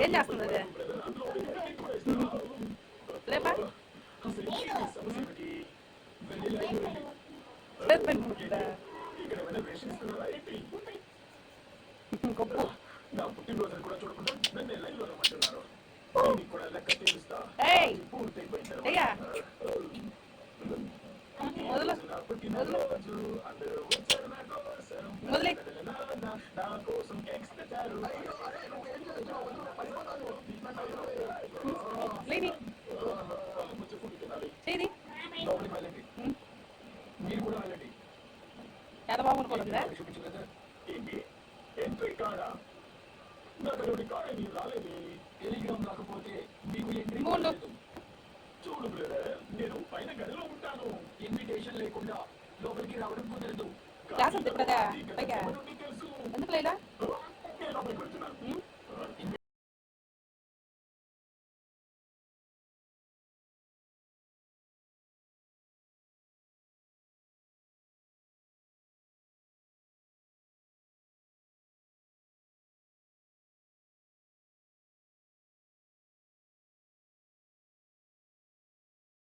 ఏం చేస్తుంది అది లేపా గొప్ప ఏయ్ అయ్యా వదలు వదలు వదిలే లేని చేది ఎదబాబు అనుకోలేదా మూడు క్లాస్ అంత ఇప్పుడదా పైగా ఎందుకు లేదా